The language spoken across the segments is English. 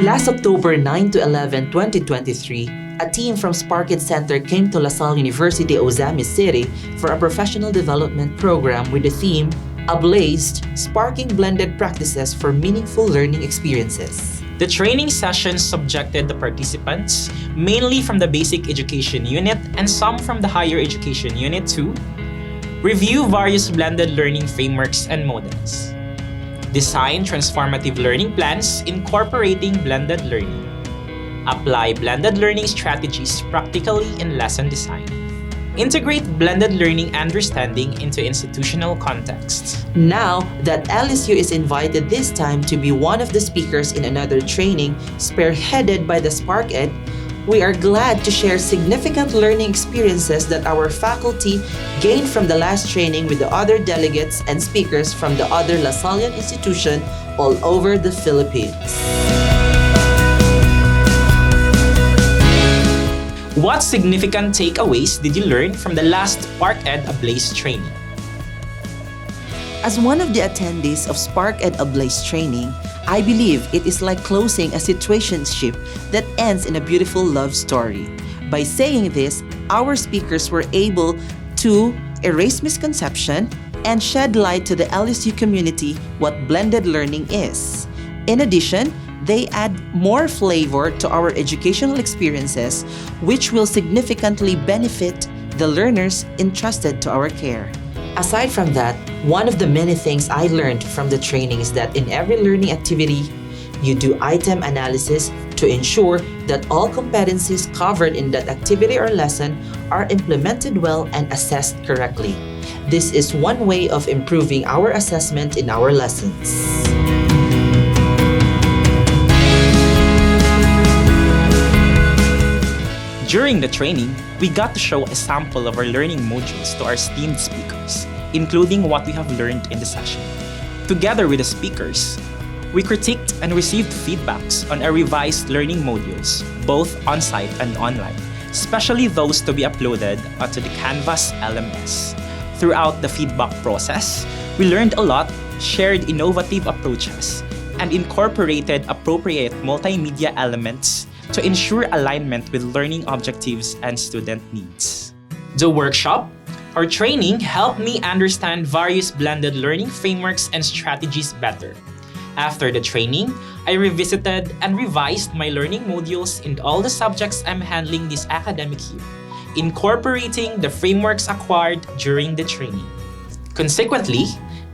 Last October 9 to 11, 2023, a team from SparkED Center came to LaSalle University, Ozamis City for a professional development program with the theme Ablazed, Sparking Blended Practices for Meaningful Learning Experiences. The training sessions subjected the participants, mainly from the Basic Education Unit and some from the Higher Education Unit, to review various blended learning frameworks and models, design transformative learning plans incorporating blended learning, apply blended learning strategies practically in lesson design, integrate blended learning understanding into institutional contexts. Now that LSU is invited this time to be one of the speakers in another training spearheaded by the SparkED, we are glad to share significant learning experiences that our faculty gained from the last training with the other delegates and speakers from the other LaSallian institution all over the Philippines. What significant takeaways did you learn from the last SparkED Ablaze training? As one of the attendees of SparkED Ablaze training, I believe it is like closing a situationship that ends in a beautiful love story. By saying this, our speakers were able to erase misconception and shed light to the LSU community what blended learning is. In addition, they add more flavor to our educational experiences, which will significantly benefit the learners entrusted to our care. Aside from that, one of the many things I learned from the training is that in every learning activity, you do item analysis to ensure that all competencies covered in that activity or lesson are implemented well and assessed correctly. This is one way of improving our assessment in our lessons. During the training, we got to show a sample of our learning modules to our esteemed speakers, including what we have learned in the session. Together with the speakers, we critiqued and received feedbacks on our revised learning modules, both on-site and online, especially those to be uploaded onto the Canvas LMS. Throughout the feedback process, we learned a lot, shared innovative approaches, and incorporated appropriate multimedia elements to ensure alignment with learning objectives and student needs. The workshop or training helped me understand various blended learning frameworks and strategies better. After the training, I revisited and revised my learning modules in all the subjects I'm handling this academic year, incorporating the frameworks acquired during the training. Consequently,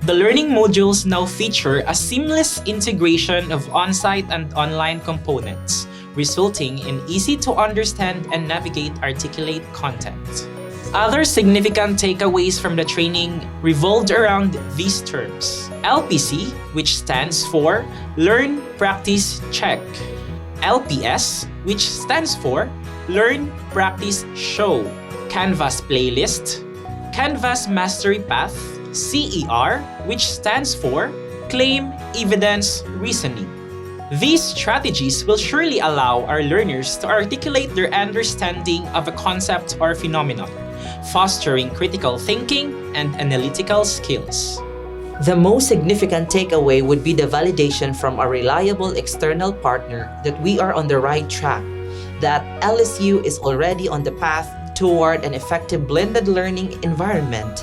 the learning modules now feature a seamless integration of on-site and online components, resulting in easy-to-understand and navigate articulate content. Other significant takeaways from the training revolved around these terms: LPC, which stands for Learn, Practice, Check; LPS, which stands for Learn, Practice, Show; Canvas Playlist; Canvas Mastery Path; CER, which stands for Claim, Evidence, Reasoning. These strategies will surely allow our learners to articulate their understanding of a concept or phenomenon, fostering critical thinking and analytical skills. The most significant takeaway would be the validation from a reliable external partner that we are on the right track, that LSU is already on the path toward an effective blended learning environment,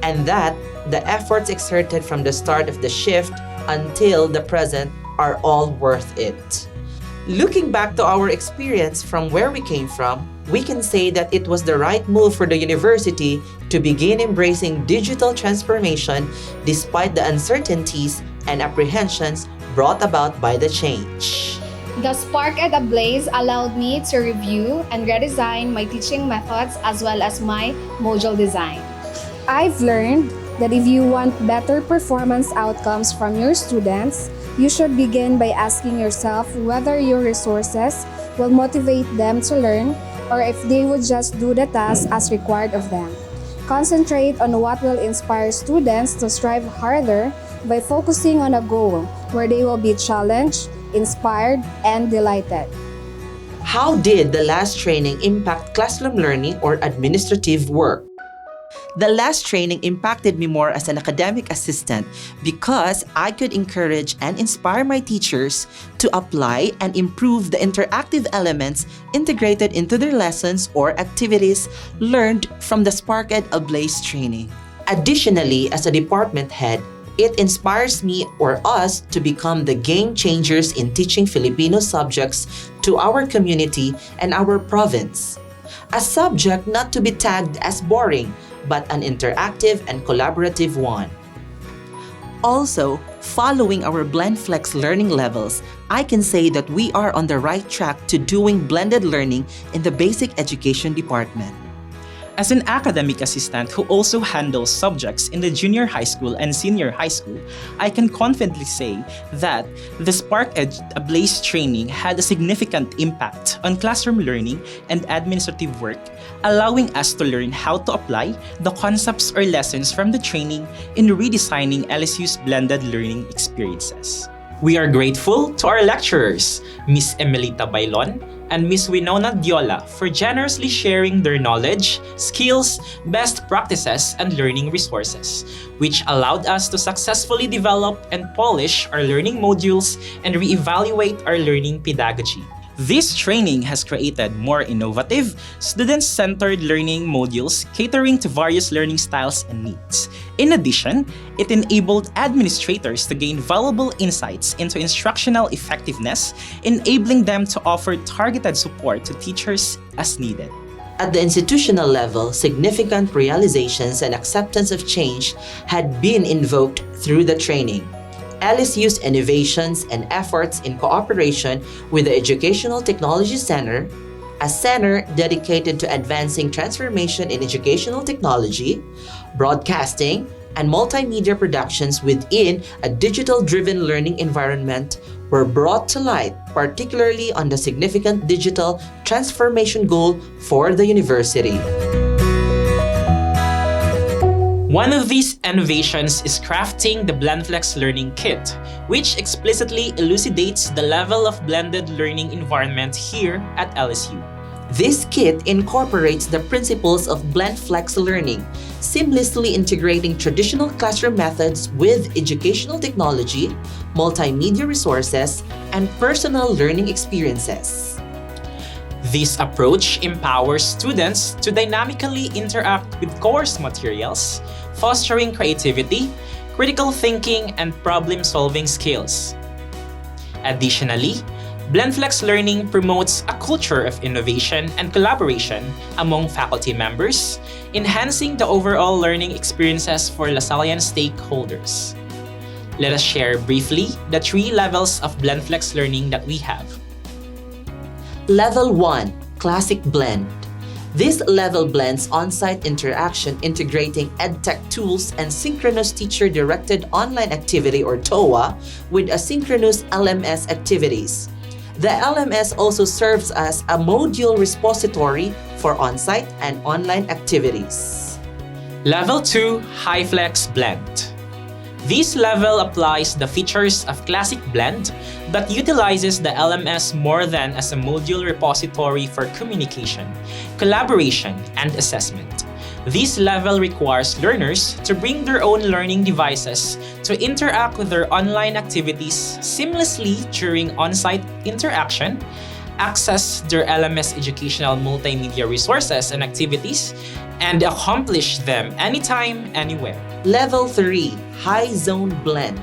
and that the efforts exerted from the start of the shift until the present are all worth it. Looking back to our experience from where we came from, we can say that it was the right move for the university to begin embracing digital transformation despite the uncertainties and apprehensions brought about by the change. The SparkED Ablaze allowed me to review and redesign my teaching methods as well as my module design. I've learned that if you want better performance outcomes from your students, you should begin by asking yourself whether your resources will motivate them to learn or if they would just do the task as required of them. Concentrate on what will inspire students to strive harder by focusing on a goal where they will be challenged, inspired, and delighted. How did the last training impact classroom learning or administrative work? The last training impacted me more as an academic assistant because I could encourage and inspire my teachers to apply and improve the interactive elements integrated into their lessons or activities learned from the SparkED Ablaze training. Additionally, as a department head, it inspires me or us to become the game changers in teaching Filipino subjects to our community and our province. A subject not to be tagged as boring, but an interactive and collaborative one. Also, following our BlendFlex learning levels, I can say that we are on the right track to doing blended learning in the basic education department. As an academic assistant who also handles subjects in the junior high school and senior high school, I can confidently say that the SparkED Ablaze training had a significant impact on classroom learning and administrative work, allowing us to learn how to apply the concepts or lessons from the training in redesigning LSU's blended learning experiences. We are grateful to our lecturers, Ms. Emelita Bailon and Ms. Winona Diola, for generously sharing their knowledge, skills, best practices, and learning resources, which allowed us to successfully develop and polish our learning modules and reevaluate our learning pedagogy. This training has created more innovative, student-centered learning modules catering to various learning styles and needs. In addition, it enabled administrators to gain valuable insights into instructional effectiveness, enabling them to offer targeted support to teachers as needed. At the institutional level, significant realizations and acceptance of change had been invoked through the training. LSU's innovations and efforts in cooperation with the Educational Technology Center, a center dedicated to advancing transformation in educational technology, broadcasting, and multimedia productions within a digital-driven learning environment were brought to light, particularly on the significant digital transformation goal for the university. One of these innovations is crafting the BlendFlex Learning Kit, which explicitly elucidates the level of blended learning environment here at LSU. This kit incorporates the principles of BlendFlex learning, seamlessly integrating traditional classroom methods with educational technology, multimedia resources, and personal learning experiences. This approach empowers students to dynamically interact with course materials, fostering creativity, critical thinking, and problem-solving skills. Additionally, BlendFlex Learning promotes a culture of innovation and collaboration among faculty members, enhancing the overall learning experiences for Lasallian stakeholders. Let us share briefly the 3 levels of BlendFlex Learning that we have. Level 1, Classic Blend. This level blends on-site interaction integrating EdTech tools and synchronous teacher-directed online activity or TOA with asynchronous LMS activities. The LMS also serves as a module repository for on-site and online activities. Level 2, High Flex Blend. This level applies the features of Classic Blend but utilizes the LMS more than as a module repository for communication, collaboration, and assessment. This level requires learners to bring their own learning devices to interact with their online activities seamlessly during on-site interaction, access their LMS educational multimedia resources and activities, and accomplish them anytime, anywhere. Level 3, High Zone Blend.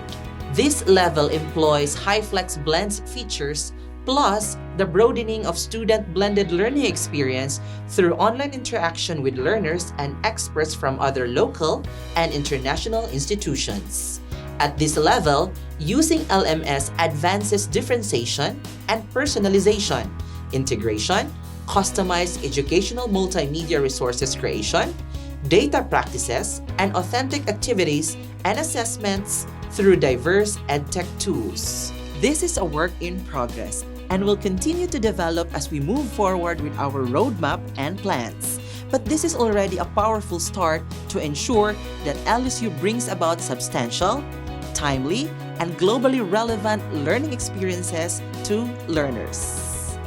This level employs HighFlex Blend's features plus the broadening of student blended learning experience through online interaction with learners and experts from other local and international institutions. At this level, using LMS advances differentiation and personalization, integration, customized educational multimedia resources creation, data practices, and authentic activities and assessments through diverse EdTech tools. This is a work in progress and will continue to develop as we move forward with our roadmap and plans. But this is already a powerful start to ensure that LSU brings about substantial, timely, and globally relevant learning experiences to learners.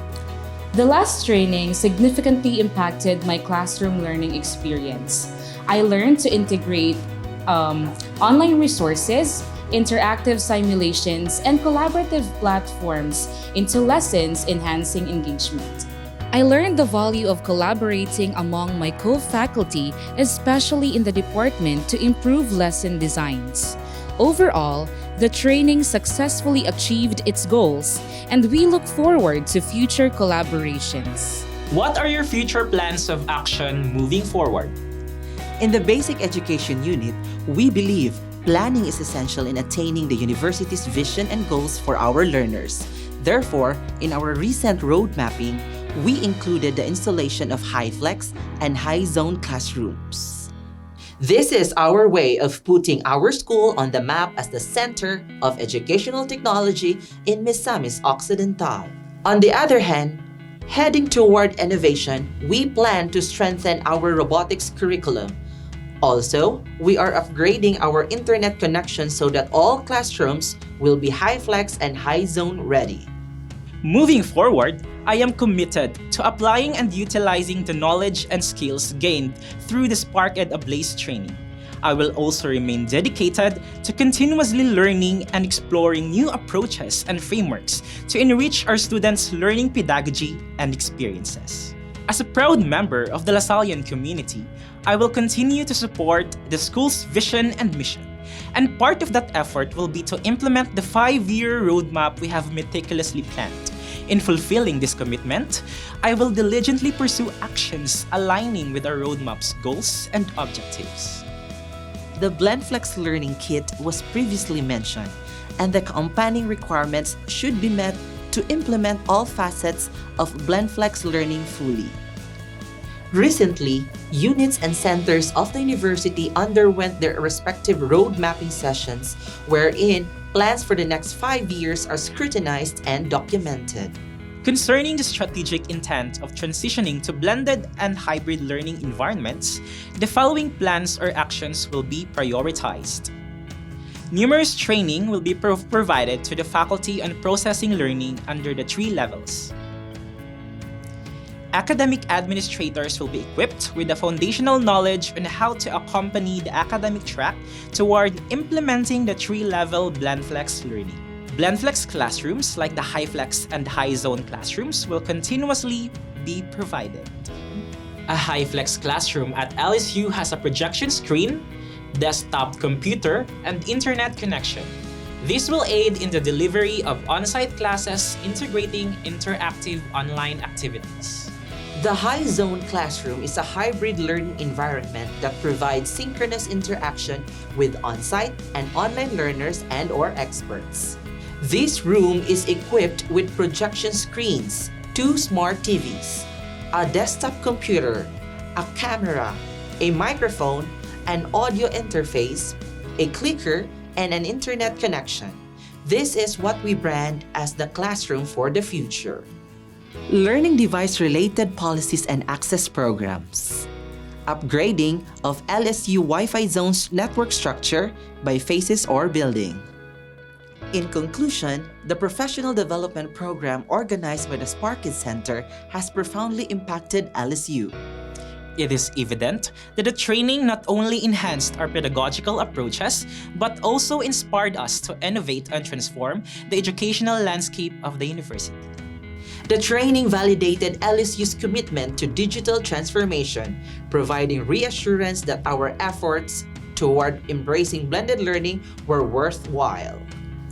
The last training significantly impacted my classroom learning experience. I learned to integrate online resources, interactive simulations, and collaborative platforms into lessons, enhancing engagement. I learned the value of collaborating among my co-faculty, especially in the department, to improve lesson designs. Overall, the training successfully achieved its goals, and we look forward to future collaborations. What are your future plans of action moving forward? In the Basic Education Unit, we believe planning is essential in attaining the university's vision and goals for our learners. Therefore, in our recent road mapping, we included the installation of high-flex and high-zone classrooms. This is our way of putting our school on the map as the center of educational technology in Misamis Occidental. On the other hand, heading toward innovation, we plan to strengthen our robotics curriculum. Also, we are upgrading our internet connection so that all classrooms will be high-flex and high-zone ready. Moving forward, I am committed to applying and utilizing the knowledge and skills gained through the SparkED Ablaze training. I will also remain dedicated to continuously learning and exploring new approaches and frameworks to enrich our students' learning pedagogy and experiences. As a proud member of the Lasallian community, I will continue to support the school's vision and mission. And part of that effort will be to implement the 5-year roadmap we have meticulously planned. In fulfilling this commitment, I will diligently pursue actions aligning with our roadmap's goals and objectives. The BlendFlex Learning Kit was previously mentioned, and the accompanying requirements should be met to implement all facets of BlendFlex Learning fully. Recently, units and centers of the university underwent their respective road mapping sessions, wherein plans for the next 5 years are scrutinized and documented. Concerning the strategic intent of transitioning to blended and hybrid learning environments, the following plans or actions will be prioritized. Numerous training will be provided to the faculty on processing learning under the 3 levels. Academic administrators will be equipped with the foundational knowledge on how to accompany the academic track toward implementing the 3-level BlendFlex learning. BlendFlex classrooms, like the high-flex and high-zone classrooms, will continuously be provided. A high-flex classroom at LSU has a projection screen, desktop computer, and internet connection. This will aid in the delivery of on-site classes integrating interactive online activities. The High Zone Classroom is a hybrid learning environment that provides synchronous interaction with on-site and online learners and/or experts. This room is equipped with projection screens, 2 smart TVs, a desktop computer, a camera, a microphone, an audio interface, a clicker, and an internet connection. This is what we brand as the classroom for the future. Learning device-related policies and access programs. Upgrading of LSU Wi-Fi zones network structure by phases or building. In conclusion, the professional development program organized by the SparkED Center has profoundly impacted LSU. It is evident that the training not only enhanced our pedagogical approaches, but also inspired us to innovate and transform the educational landscape of the university. The training validated LSU's commitment to digital transformation, providing reassurance that our efforts toward embracing blended learning were worthwhile.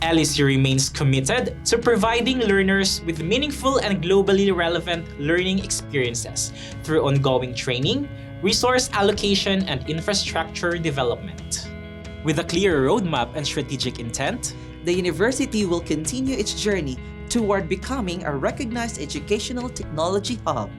LSU remains committed to providing learners with meaningful and globally relevant learning experiences through ongoing training, resource allocation, and infrastructure development. With a clear roadmap and strategic intent, the university will continue its journey toward becoming a recognized educational technology hub.